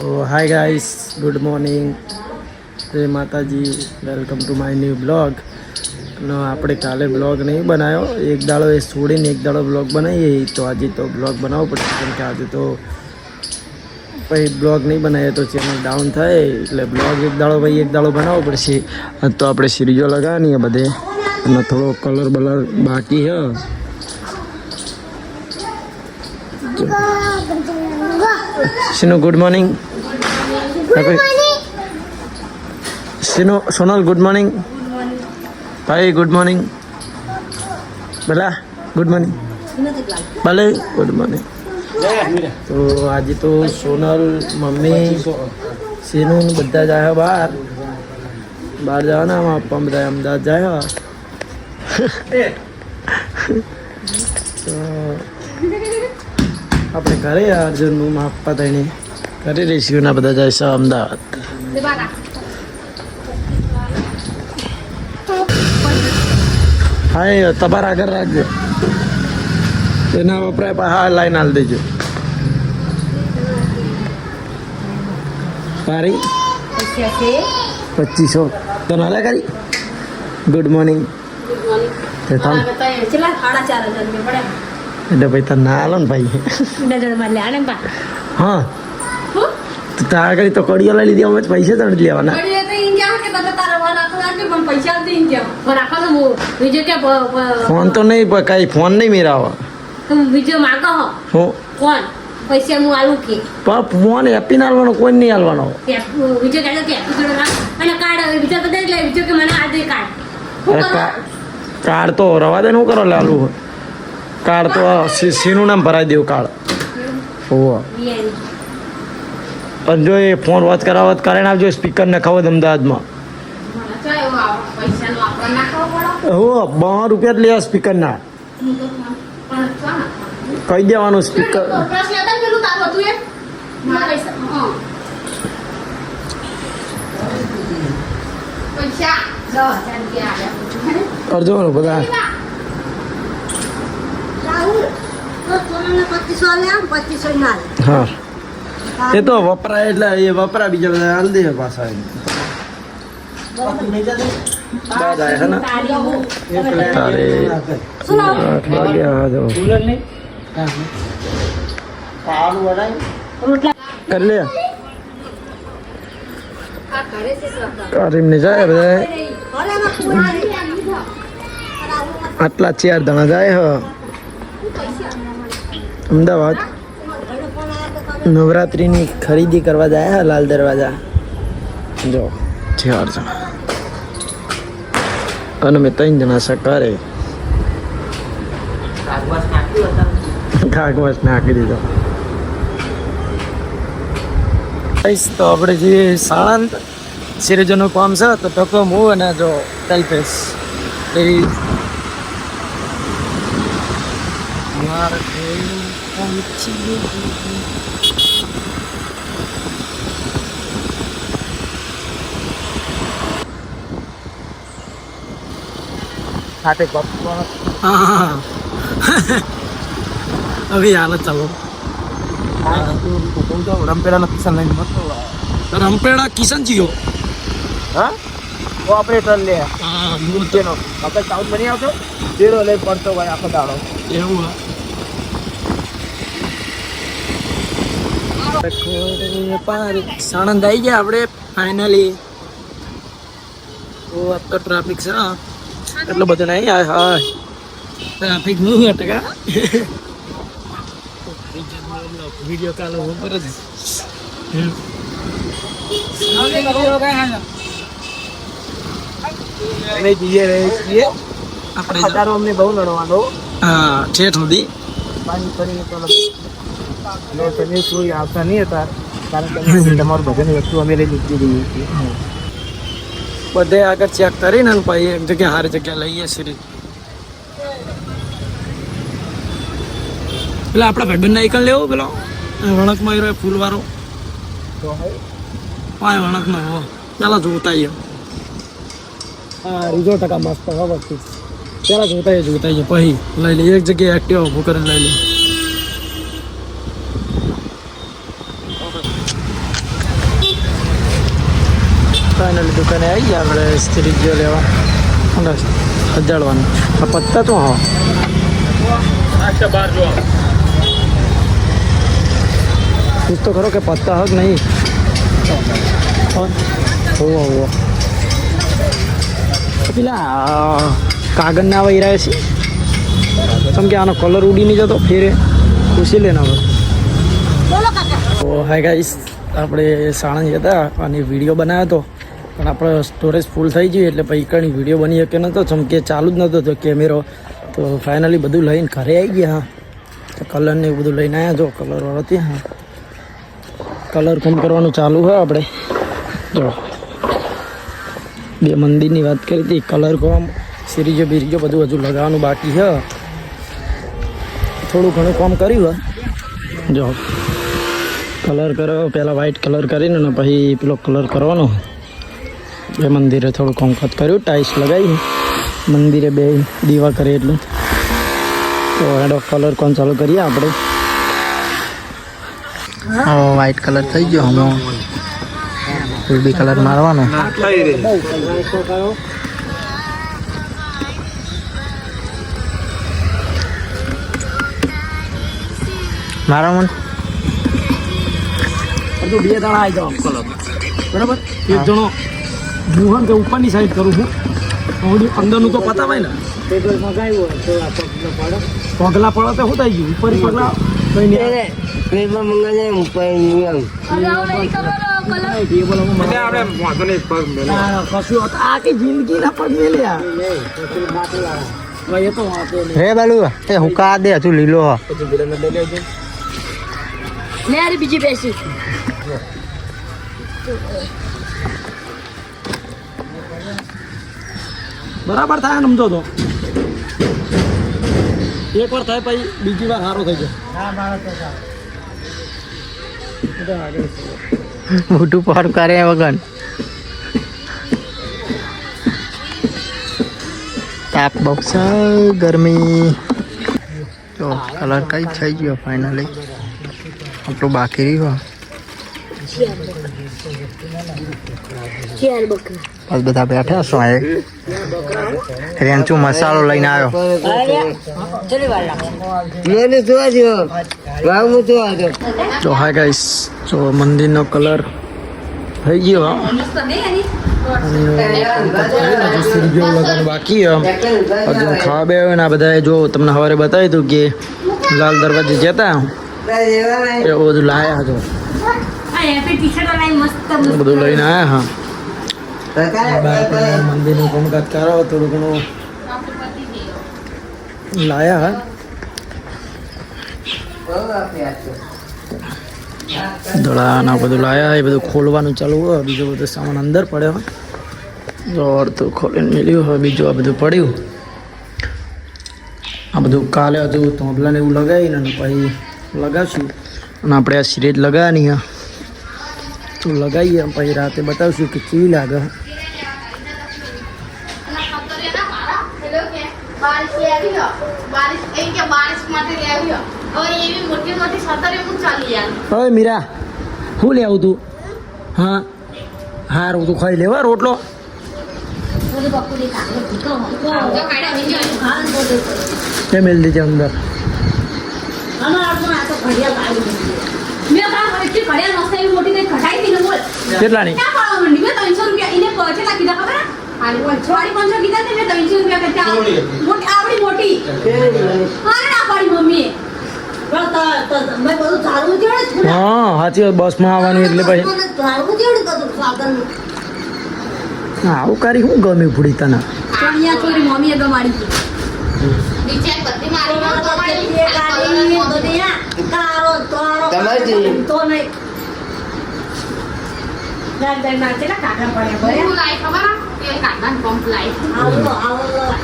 Hi guys, good morning, જય માતાજી, welcome to my new blog. અને આપણે કાલે બ્લોગ નહીં બનાવ્યો, એક દાડો એ છોડીને એક દાડો બ્લોગ બનાવીએ, તો આજે તો બ્લોગ બનાવવો પડશે, કેમ કે આજે તો પછી બ્લોગ નહીં બનાવીએ તો ચેનલ ડાઉન થાય, એટલે બ્લોગ એક દાડો બનાવવો પડશે. તો આપણે સિરીઝો લગાવવાની બધે, અને થોડો કલર બલર બાકી છે. સિનો ગુડ મોર્નિંગ. સિનો સોનલ ગુડ મોર્નિંગ. ભાઈ ગુડ મોર્નિંગ. ભલા ગુડ મોર્નિંગ. ભલે ગુડ મોર્નિંગ. તો આજે તો સોનલ, મમ્મી, સિનુ બધા જાય બહાર જવાના. પપ્પા બધા અમદાવાદ જાય. તો આપણે ઘરે અર્જુનનું આપવા થઈને ઘરે રહીશું ને બધા જાય છે અમદાવાદ. હા, તમારે આગળ રાખજો, એના વપરાય પણ હા લાઈન હાલ દેજો. સારી 2500 તો ના લે કરી. Good morning. એટલે ભાઈ તને ના હાલો ને ભાઈ. હા, તો તારા કરી તો કડીઓ લઈ લીધી, અમે પૈસા તો નથી લેવાના. ફોન તો નહીં, કઈ ફોન નહીં મેરાવો. ફોન એપી ના હાલવાનો, કોઈ નહીં હાલવાનો. કાર્ડ તો રવા દે, શું કરો લાલુ? કાર્ડ તો સીનું નામ ભરાઈ દેવું કાર્ડ. હોવ, પણ જો એ ફોન વાત કરાવત કરીને આવજો, સ્પીકર નખાવો અમદાવાદમાં. હો, 12 રૂપિયા જ લે સ્પીકર ના. કહી દેવાનું સ્પીકર. કરજો બધા. હા, એ તો વપરાય એટલે એ વપરા, બીજા બધા હાલ દે પાછા. તારે 8 વાગ્યા કરી લે. કરીમ ને જાય બધા, આટલા 4 જણા જાય હ અમદાવાદ. નવરાત્રિની ખરીદી કરવા જાય હા લાલ દરવાજા. જો 4 જણા અને મેં 3 જણા સકારે કાગવાસ નાખી દીધો. તો આપણે જે સાણંદ સિરીઝોનું કામ છે, તો ટકો હું અને જો તલફેસ એવી સાથે પપ્પા. હા, હવે હાલત ચાલો. રમપેડા કિશન લઈને મતો. રમપેડા કિશન જીઓ. હા, ઓપરેટર લે. હા, મૂર્તિનો આપણે સાઉન્ડ બની આવતો તેરો લઈ પડતો ભાઈ આખો દાડો. એવું સાણંદ આવી ગયા આપણે ફાઇનલી. ઓ આ તો ટ્રાફિક છે એટલો બધો નહીં. હા, ટ્રાફિક નહીં અટકા. વિડીયો કાલ ઉપર જ અમે જઈએ રહીએ છીએ. આપણે હજારો અમને બહુ લડવાનો. હા, ઠેઠ સુધી પાણી કરીને તો તમે કોઈ આવતા નહીં હતા, કારણ કે તમારું બધાની વસ્તુ અમે લઈ લીધી રહીએ છીએ. બધે આગળ ચેક કરીને પછી એક જગ્યા સારી જગ્યા લઈએ છીએ. પેલા આપણા ભાઈબંધ નાઈકલ લેવો, પેલો વણકમાં રહ્યો ફૂલવાળો. પાય વણકમાં હો, પેલા જોતા આવીએ. હા, રિઝોર્ટ ટકા મસ્ત વસ્તુ. પેલા જોતા આવીએ પછી લઈ લઈએ. એક જગ્યાએ એક્ટિવા ઊભું કરીને લઈ લઈએ. ફાઇનલી દુકાને આવી ગયા આપણે સ્ત્રીજો લેવા અને સજાડવાનું. આ પત્તા તો હા પૂછ તો ખરો કે પત્તા હક નહીં. હોવો પેલા કાગળના વૈરાય છે કેમ કે આનો કલર ઉડી નહીં જતો ફેરે પૂછી લેના હવે. તો હાય ગાઈસ, આપણે સાણંદ હતા અને વિડીયો બનાવ્યો હતો પણ આપણો સ્ટોરેજ ફૂલ થઈ ગયું એટલે પછી કઈ વિડીયો બની શકે નહોતો, ચમકે ચાલુ જ નહોતો તો કેમેરો. તો ફાઇનલી બધું લઈને ઘરે આવી ગયા. તો કલરને એવું બધું લઈને આવ્યા. જો કલરવાળો ત્યાં કલર કામ કરવાનું ચાલુ હોય આપણે. જો બે મંદિરની વાત કરી હતી, કલર કામ સિરીજો બીરીજો બધું હજુ લગાવવાનું બાકી છે. થોડું ઘણું કામ કર્યું હોય. જો કલર કરો, પહેલાં વ્હાઇટ કલર કરીને ને પછી પેલો કલર કરવાનો. બે મંદિરે થોડું કામકાજ કર્યું, ટાઇલ્સ લગાવી મંદિરે બે દીવા કરે એટલું. તો એનો કલર કોણ ચાલુ કરીએ આપણે. વ્હાઇટ કલર થઈ ગયો, હમણાં બી કલર મારવાનો. મારા મન બધું 2 દાણા આવી જાવ કલર બરાબર. એક જણો હું કે ઉપરની સાઈડ કરું છું, અંદરનું તો પતાવાય ને. પગલા પડે તો શું થઈ ગયું ઉપર પગલા આખી જિંદગી ના પગ મેલ્યા. રે બાલુ એ હુકા દે હજુ લીલો હ બીજી બેસી બરાબર થાય સમજો તો એક વાર થાય પછી બીજી વાર સારો થઈ જાય. મોટું પર કરે વગર તાપ બોક્સ ગરમી. તો કલર કઈ થઈ ગયો ફાઇનલી, આપણું બાકી રહ્યું. બસ બધા બેઠા છો. રેન્ચુ મસાલો લઈને આવ્યો. તો હા ગાઈસ, જો મંદિરનો કલર થઈ ગયો. લગાવવાનું બાકી હજુ ખાવા બે હોય ને. આ બધા જો તમને સવારે બતાવ્યું હતું કે લાલ દરવાજે જતા એવું બધું લાયા હતો, બધું લઈને આવ્યા. હા મંદિરનું કામકાજ કરો, થોડું ઘણું લાયા. દડાના બધું લાયા, એ બધું ખોલવાનું ચાલુ હોય. બીજો બધો સામાન અંદર પડ્યો હોય. જો અડધું ખોલીને મેળ્યું હોય, બીજું આ બધું પડ્યું. આ બધું કાલે હજુ તોંબલાને એવું લગાવીને પછી લગાવશું. અને આપણે આ સિરેજ લગાવવાની હા તો લગાવીએ, પછી રાતે બતાવશું કે કેવી લાગે. હવે મીરા શું લે આવું તું? હા હારું તું ખાઈ લેવા રોટલો. કેમ મેળ દીધી અંદર? કેટલાની? 350 હા સાચી વાત, બસમાં આવવાનું એટલે પછી આવું કરી શું ગમ્યું પૂરી તને?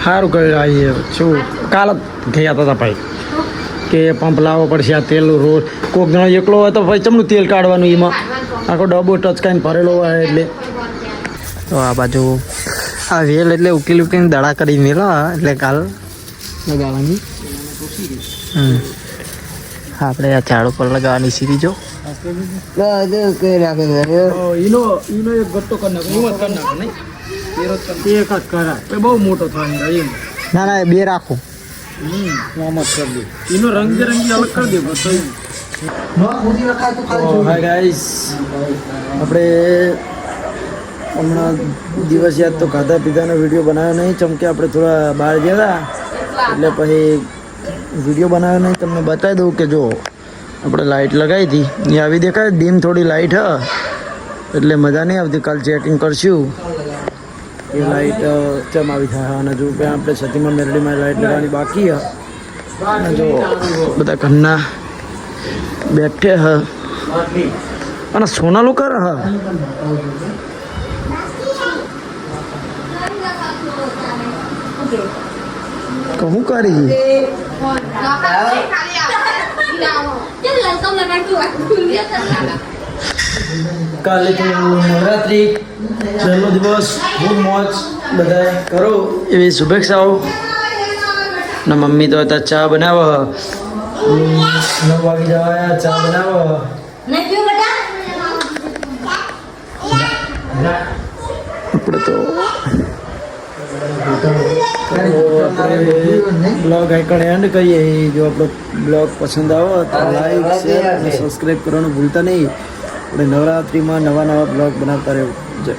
સારું કર્યું. આવીએ શું કાલ જ ગયા હતા ભાઈ કે પંપ લાવવો પડશે. આ તેલ રોજ કોઈક જણો એકલો હોય તો ભાઈ ચમનું તેલ કાઢવાનું, એમાં આખો ડબ્બો ટચકાઈને ભરેલો હોય એટલે. તો આ બાજુ આ વેલ એટલે ઉકેલી ઉકેલીને દડા કરી મેળો એટલે કાલ લગાવવાની. આપણે આ ઝાડ ઉપર લગાવવાની સિરીજો. ઈનો એક ગટ્ટો કરી નાખો ઈનો જ કરી નાખો નહીં તેરો જ કરી એક જ કરા એ બહુ મોટો થાય એમ ના ના બે રાખો આમ જ કરી દે ઈનો રંગબેરંગી અલગ કરી દે બસ હાય ગાઈસ આપણે હમણાં દિવસ યાદ તો ખાધા પીધાનો વિડીયો બનાવ્યો નહીં ચમકે આપણે થોડા બહાર ગયા હતા એટલે પછી વિડીયો બનાવ્યો નહીં તમને બતાવી દઉં કે જો આપણે લાઇટ લગાવી હતી એ આવી દેખાય ડીમ થોડી લાઇટ હ એટલે મજા નહીં આવતી કાલ ચેકિંગ કરશું એ લાઇટ ચમ આવી થાય અને જો કે આપણે સતીમાં મેરડીમાં લાઇટ લગાવવાની બાકી હ અને જો બધા ઘરના બેઠે હ અને સોનાલું કરે હ કહું કરી કાલે તો નવરાત્રી પહેલો દિવસ ખૂબ મોજ બધાએ કરો એવી શુભેચ્છાઓ ને મમ્મી તો હતા ચા બનાવો 9 વાગે જવાયા ચા બનાવો આપણે તો બ્લોગ આઈકન એન્ડ કરીએ જો આપણો બ્લોગ પસંદ આવે તો લાઈક શેર અને સબસ્ક્રાઈબ કરવાનું ભૂલતા નહીં આપણે નવરાત્રિમાં નવા બ્લોગ બનાવતા રહેવું જય